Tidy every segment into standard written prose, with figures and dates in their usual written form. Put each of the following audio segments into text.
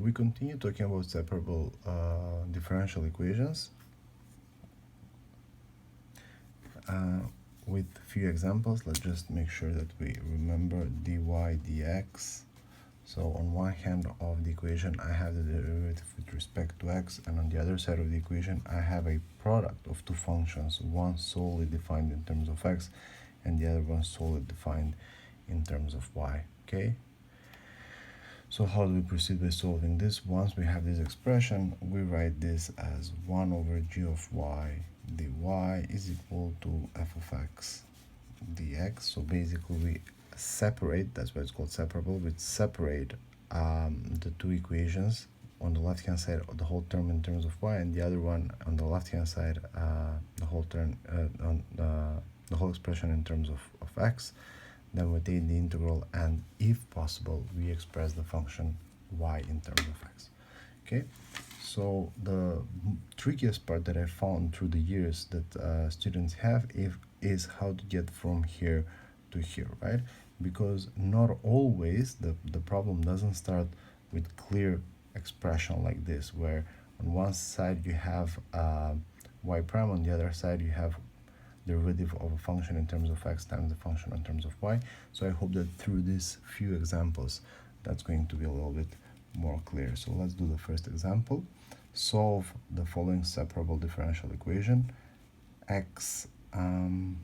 we continue talking about separable differential equations with few examples. Let's just make sure that we remember dy dx. So on one hand of the equation I have the derivative with respect to x, and on the other side of the equation I have a product of two functions, one solely defined in terms of x and the other one solely defined in terms of y. Okay, so how do we proceed by solving this? Once we have this expression, we write this as 1 over g of y dy is equal to f of x dx. So basically we separate, that's why it's called separable, we separate the two equations. On the left hand side the whole term in terms of y, and the other one on the left hand side the whole term on the whole expression in terms of x. Then we take the integral, and if possible we express the function y in terms of x. Okay, so the trickiest part that I found through the years that students have is how to get from here to here, right? Because not always the problem doesn't start with clear expression like this, where on one side you have y prime, on the other side you have derivative of a function in terms of x times the function in terms of y. So I hope that through these few examples that's going to be a little bit more clear. So let's do the first example. Solve the following separable differential equation: x times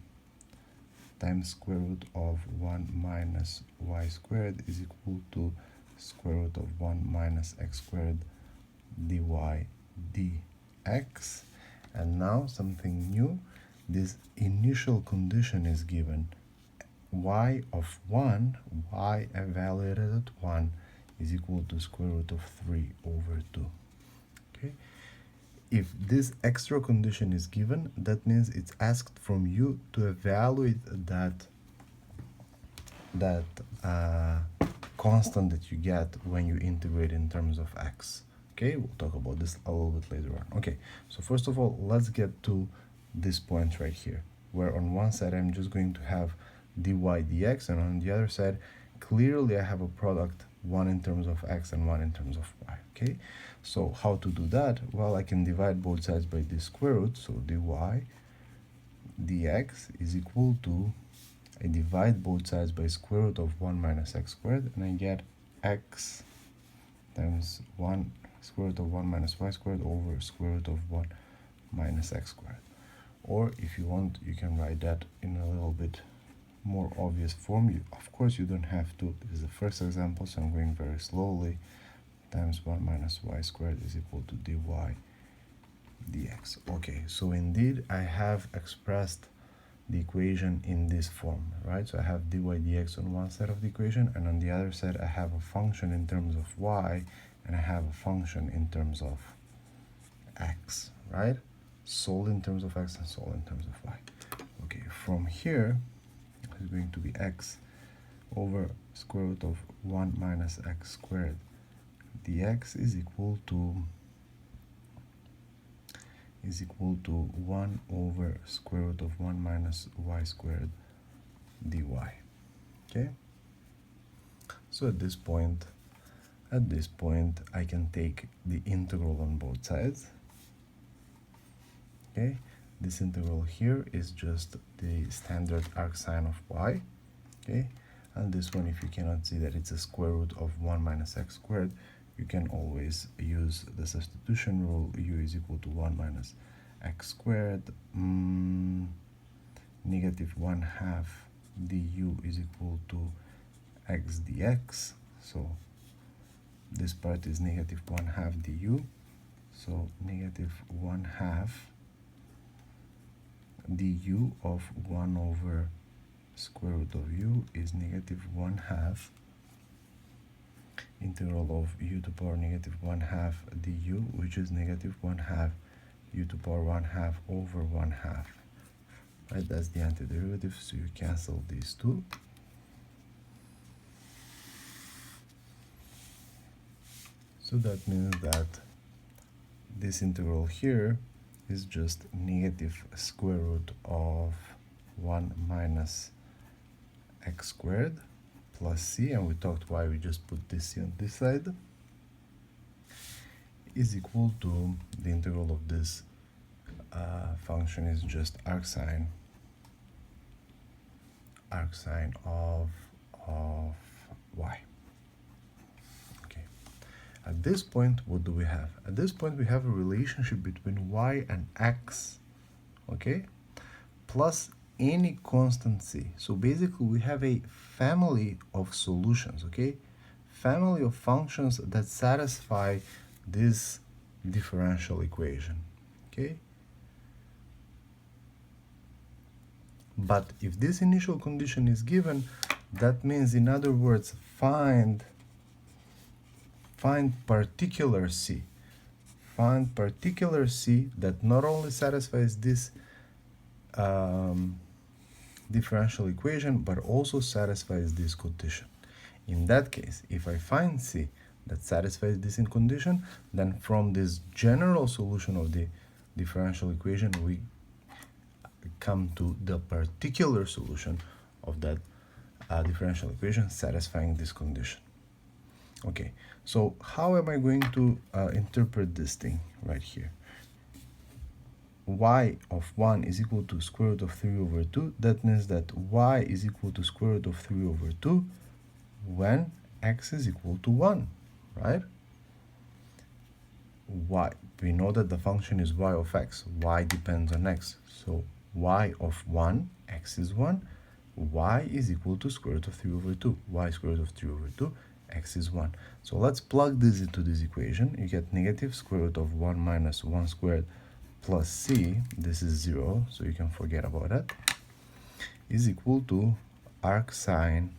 square root of 1 minus y squared is equal to square root of 1 minus x squared dy dx. And now something new, this initial condition is given: y of 1, y evaluated at 1, is equal to square root of 3 over 2. Okay, if this extra condition is given, that means it's asked from you to evaluate that constant that you get when you integrate in terms of x. Okay, we'll talk about this a little bit later on. Okay, so first of all, let's get to this point right here, where on one side I'm just going to have dy dx, and on the other side clearly I have a product, one in terms of x and one in terms of y. Okay, so how to do that? Well, I can divide both sides by the square root, so dy dx is equal to, I divide both sides by square root of 1 minus x squared, and I get x times 1 square root of 1 minus y squared over square root of 1 minus x squared. Or if you want, you can write that in a little bit more obvious form. Of course you don't have to. This is the first example, so I'm going very slowly. Times 1 minus y squared is equal to dy dx. Okay, so indeed I have expressed the equation in this form, right? So I have dy dx on one side of the equation, and on the other side I have a function in terms of y, and I have a function in terms of x, right? Solely in terms of x and solely in terms of y. Okay, from here is going to be x over square root of 1 minus x squared dx is equal to 1 over square root of 1 minus y squared dy. Okay, so at this point I can take the integral on both sides. Okay, this integral here is just the standard arcsine of y. Okay, and this one, if you cannot see that it's a square root of 1 minus x squared, you can always use the substitution rule. U is equal to 1 minus x squared, negative 1/2 du is equal to x dx. So this part is negative 1/2 du, so negative 1/2 du of 1 over square root of u is negative 1/2 integral of u to power negative 1/2 du, which is negative 1/2 u to power 1/2 over 1/2. Right, that's the antiderivative, so you cancel these two. So that means that this integral here is just negative square root of 1 minus x squared plus c, and we talked why we just put this c on this side. is equal to the integral of this function is just arcsine of y. Okay. At this point, what do we have? At this point, we have a relationship between y and x, okay, plus any constant c. So basically, we have a family of solutions, okay, family of functions that satisfy this differential equation, okay. But if this initial condition is given, that means, in other words, find particular c. Find particular c that not only satisfies this differential equation, but also satisfies this condition. In that case, if I find c that satisfies this condition, then from this general solution of the differential equation, we come to the particular solution of that differential equation satisfying this condition. Okay, so how am I going to interpret this thing right here? Y of 1 is equal to square root of 3 over 2. That means that y is equal to square root of 3 over 2 when x is equal to 1, right? Y, we know that the function is y of x. Y depends on x. So y of 1, x is 1, y is equal to square root of 3 over 2. Y square root of 3 over 2, x is 1. So let's plug this into this equation. You get negative square root of 1 minus 1 squared plus c, this is 0, so you can forget about that, is equal to arcsine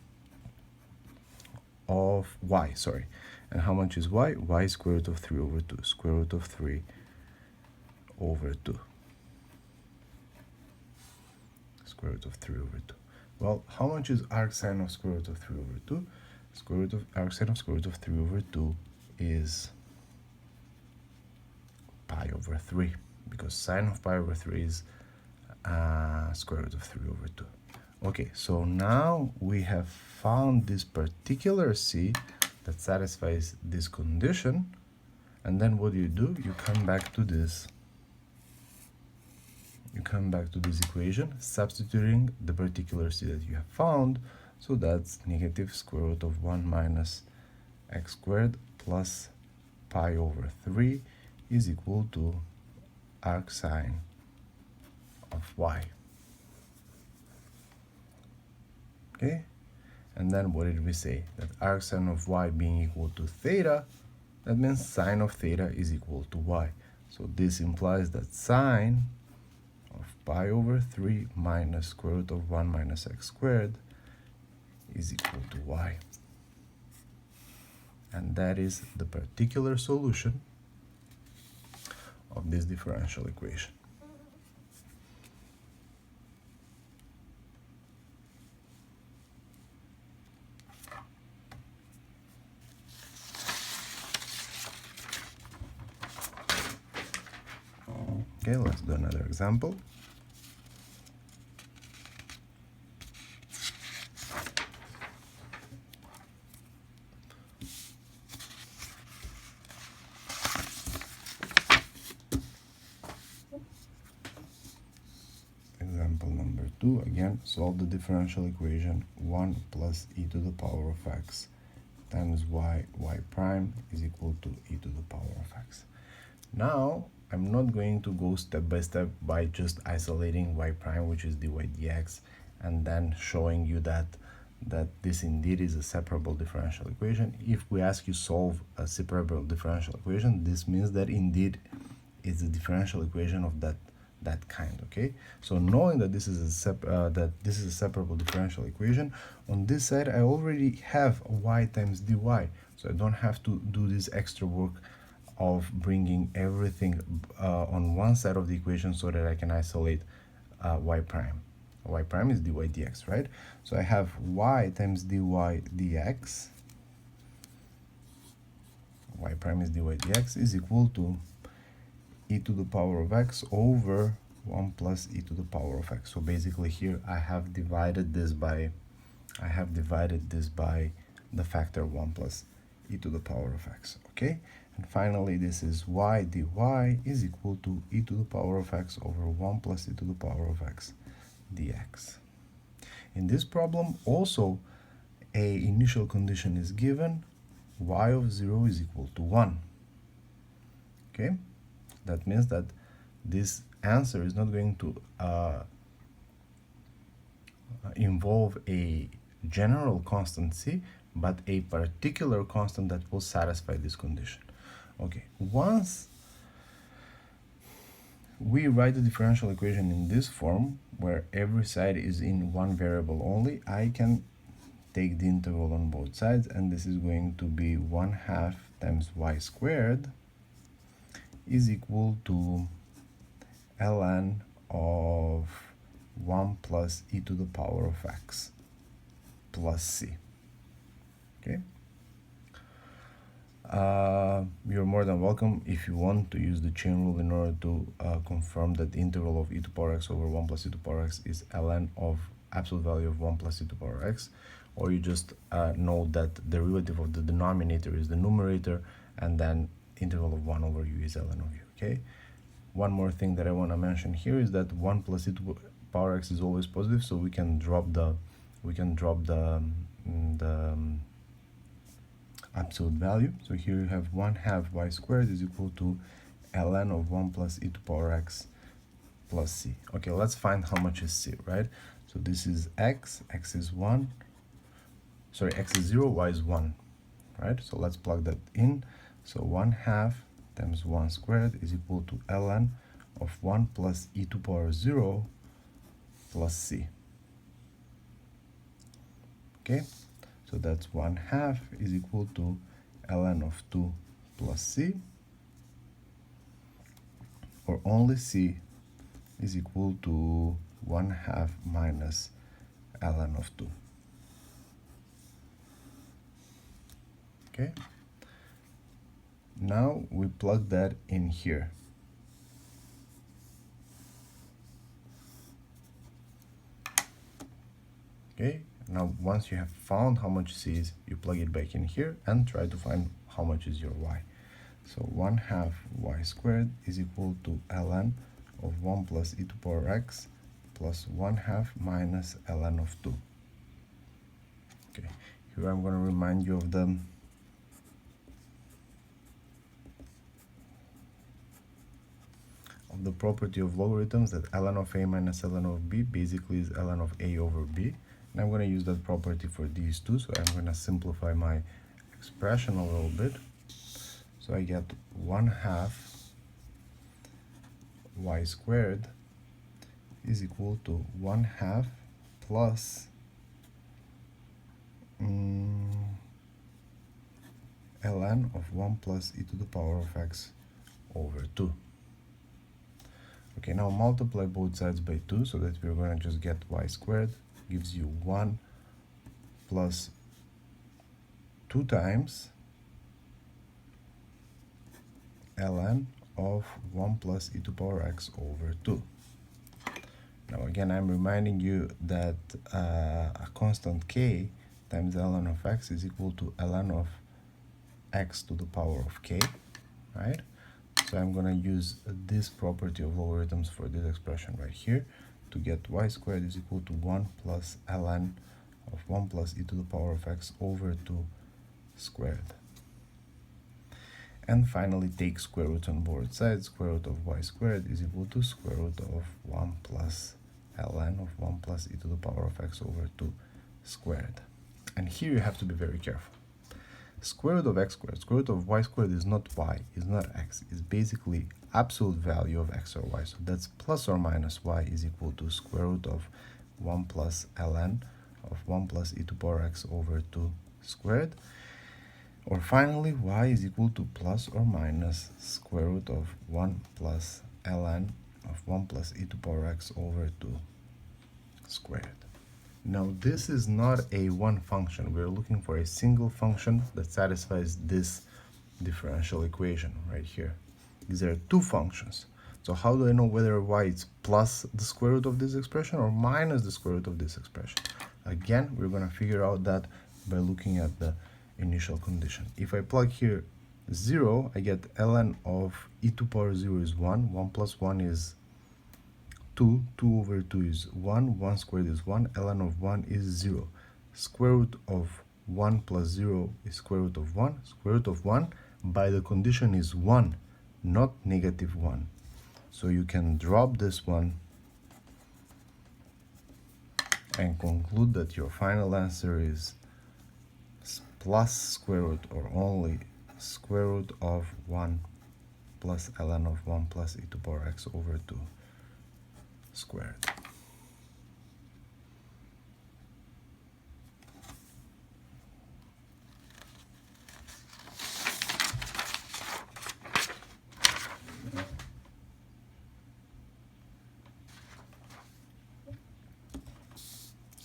of y, sorry. And how much is y? Y is square root of 3 over 2, square root of 3 over 2. Square root of 3 over 2. Well, how much is arcsine of square root of 3 over 2? Square root of arcsine of square root of 3 over 2 is pi over 3, because sine of pi over 3 is square root of 3 over 2. Okay, so now we have found this particular c that satisfies this condition, and then what do? You come back to this. You come back to this equation, substituting the particular c that you have found. So that's negative square root of 1 minus x squared plus pi over 3 is equal to arcsine of y. Okay, and then what did we say? That arcsine of y being equal to theta, that means sine of theta is equal to y. So this implies that sine of pi over 3 minus square root of 1 minus x squared is equal to y. And that is the particular solution of this differential equation. Okay, let's do another example. Example number 2, again, solve the differential equation 1 plus e to the power of x times y prime is equal to e to the power of x. Now, I'm not going to go step by step by just isolating y prime, which is dy dx, and then showing you that this indeed is a separable differential equation. If we ask you solve a separable differential equation, this means that indeed it's a differential equation of that kind. Okay, so knowing that this is a separable differential equation, on this side I already have y times dy, so I don't have to do this extra work of bringing everything on one side of the equation so that I can isolate y prime. Y prime is dy dx, right? So I have y times dy dx, y prime is dy dx is equal to e to the power of x over 1 plus e to the power of x. So basically here I have divided this by the factor 1 plus e to the power of x, okay? And finally, this is y dy is equal to e to the power of x over 1 plus e to the power of x dx. In this problem, also, a initial condition is given, y of 0 is equal to 1, okay? That means that this answer is not going to involve a general constant c, but a particular constant that will satisfy this condition. Okay, once we write the differential equation in this form, where every side is in one variable only, I can take the integral on both sides, and this is going to be 1/2 times y squared is equal to ln of 1 plus e to the power of x plus c. Okay. You're more than welcome, if you want, to use the chain rule in order to confirm that the integral of e to the power x over 1 plus e to the power x is ln of absolute value of 1 plus e to the power x, or you just know that the derivative of the denominator is the numerator, and then integral of 1 over u is ln of u, okay? One more thing that I want to mention here is that 1 plus e to the power x is always positive, so we can drop the absolute value. So here you have 1/2 y squared is equal to ln of 1 plus e to the power x plus c. Okay, let's find how much is c, right? So this is x is 1, sorry, x is 0, y is 1, right? So let's plug that in. So 1/2 times 1 squared is equal to ln of 1 plus e to the power 0 plus c. Okay, so that's 1/2 is equal to ln of 2 plus c, or only c is equal to 1/2 minus ln of 2. Okay, now we plug that in here. Okay, now once you have found how much c is, you plug it back in here and try to find how much is your y. So 1/2 y squared is equal to ln of 1 plus e to the power x plus 1/2 minus ln of 2. Okay, here I'm going to remind you of the property of logarithms, that ln of a minus ln of b basically is ln of a over b. And I'm going to use that property for these two, so I'm going to simplify my expression a little bit. So I get 1/2 y squared is equal to 1/2 plus ln of 1 plus e to the power of x over 2. Okay, now multiply both sides by 2, so that we're going to just get y squared gives you 1 plus 2 times ln of 1 plus e to the power x over 2. Now again, I'm reminding you that a constant k times ln of x is equal to ln of x to the power of k, right? So I'm going to use this property of logarithms for this expression right here to get y squared is equal to 1 plus ln of 1 plus e to the power of x over 2 squared. And finally, take square roots on both sides. Square root of y squared is equal to square root of 1 plus ln of 1 plus e to the power of x over 2 squared. And here you have to be very careful. Square root of x squared, square root of y squared is not y, is not x. It's basically absolute value of x or y. So that's plus or minus y is equal to square root of 1 plus ln of 1 plus e to the power x over 2 squared. Or finally, y is equal to plus or minus square root of 1 plus ln of 1 plus e to the power x over 2 squared. Now, this is not a one function. We're looking for a single function that satisfies this differential equation right here. These are two functions. So how do I know whether y is plus the square root of this expression or minus the square root of this expression? Again, we're going to figure out that by looking at the initial condition. If I plug here 0, I get ln of e to power 0 is 1, 1 plus 1 is 2, 2 over 2 is 1, 1 squared is 1, ln of 1 is 0. Square root of 1 plus 0 is square root of 1. Square root of 1 by the condition is 1, not negative 1. So you can drop this one and conclude that your final answer is plus square root or only square root of 1 plus ln of 1 plus e to power x over 2 squared.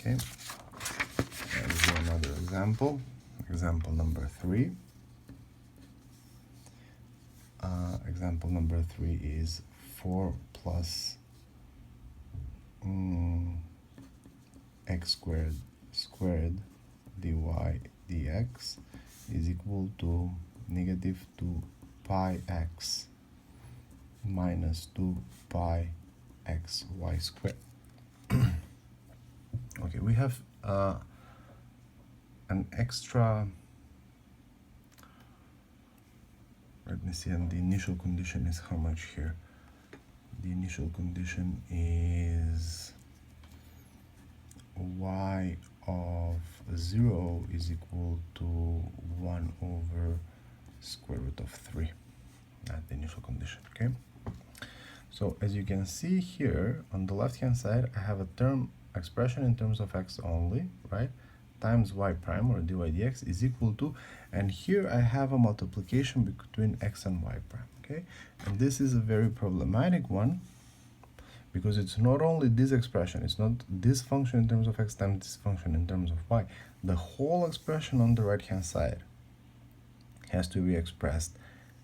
Okay, let's do another example. Example number 3. Example number 3 is 4 plus x squared dy dx is equal to negative 2 pi x minus 2 pi x y squared. Okay, we have an extra, let me see, and the initial condition is how much here? The initial condition is y of 0 is equal to 1 over square root of 3. That's the initial condition, okay? So as you can see here, on the left-hand side, I have a term expression in terms of x only, right? Times y prime or dy dx is equal to, and here I have a multiplication between x and y prime, okay? And this is a very problematic one because it's not only this expression, it's not this function in terms of x times this function in terms of y. The whole expression on the right-hand side has to be expressed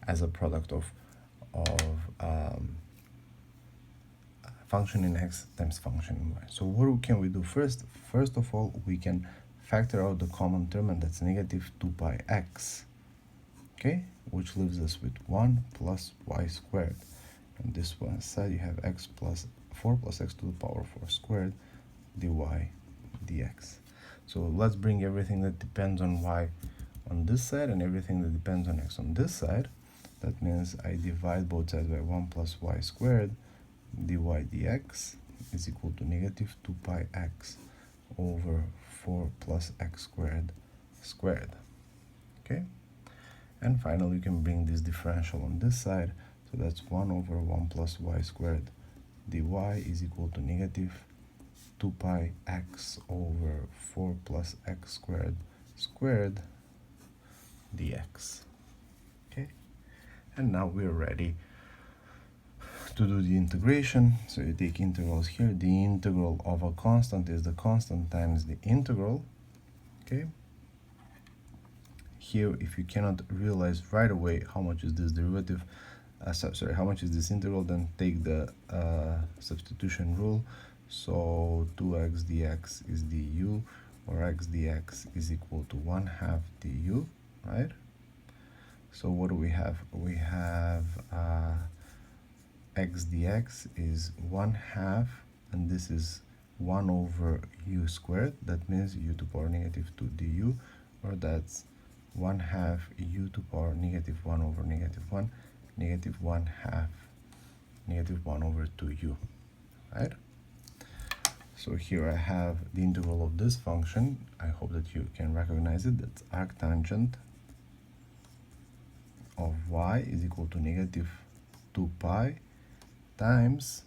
as a product of function in x times function in y. So what can we do first? First of all, we can factor out the common term, and that's negative 2 pi x, okay, which leaves us with 1 plus y squared. And this one side you have x plus 4 plus x to the power 4 squared dy dx. So let's bring everything that depends on y on this side and everything that depends on x on this side. That means I divide both sides by 1 plus y squared dy dx is equal to negative 2 pi x over 4 plus x squared, okay? And finally, you can bring this differential on this side, so that's 1 over 1 plus y squared dy is equal to negative 2 pi x over 4 plus x squared dx, okay? And now we're ready to do the integration. So you take integrals here. The integral of a constant is the constant times the integral, okay? Here, if you cannot realize right away how much is this derivative, how much is this integral, then take the substitution rule. So 2x dx is du, or x dx is equal to 1/2 du, right? So what do we have? We have x dx is 1/2, and this is 1 over u squared. That means u to power negative 2 du, or that's 1/2 u to power negative 1 over negative 1, negative 1/2 negative 1 over 2u, right? So here I have the integral of this function. I hope that you can recognize it. That's arctangent of y is equal to negative 2 pi times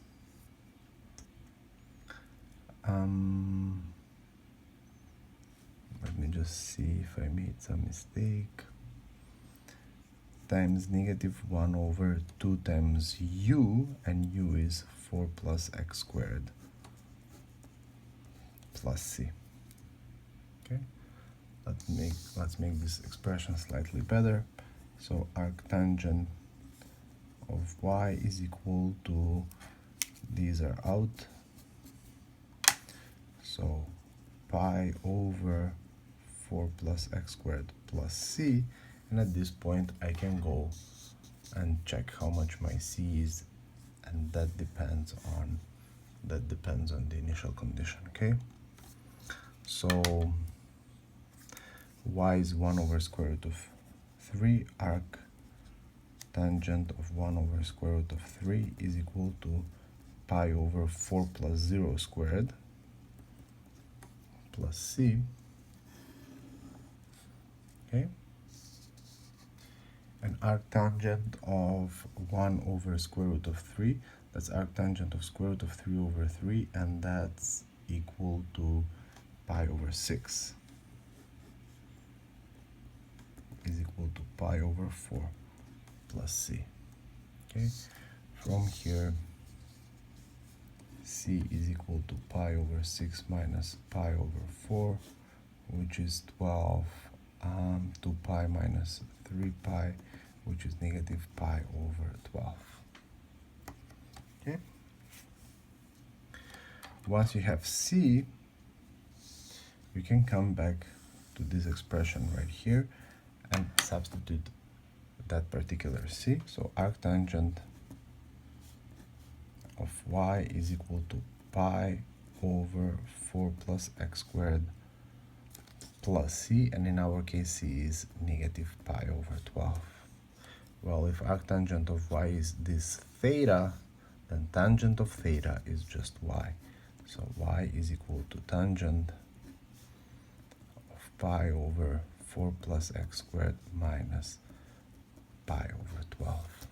let me just see if I made some mistake, times negative 1 over 2 times u, and u is 4 plus x squared plus c, okay? Let's make this expression slightly better. So arctangent of y is equal to, these are out, so pi over 4 plus x squared plus c, and at this point I can go and check how much my c is, and that depends on the initial condition. Okay, so y is 1 over square root of 3. Arc tangent of 1 over square root of 3 is equal to pi over 4 plus 0 squared plus c. Okay, and arctangent of 1 over square root of 3, that's arctangent of square root of 3 over 3, and that's equal to pi over 6, is equal to pi over 4 plus c. Okay, from here c is equal to pi over 6 minus pi over 4, which is 12, 2 pi minus 3 pi, which is negative pi over 12. Okay, once you have c, you can come back to this expression right here and substitute that particular c. So arctangent of y is equal to pi over 4 plus x squared plus c, and in our case c is negative pi over 12. Well, if arctangent of y is this theta, then tangent of theta is just y. So y is equal to tangent of pi over 4 plus x squared minus pi over 12.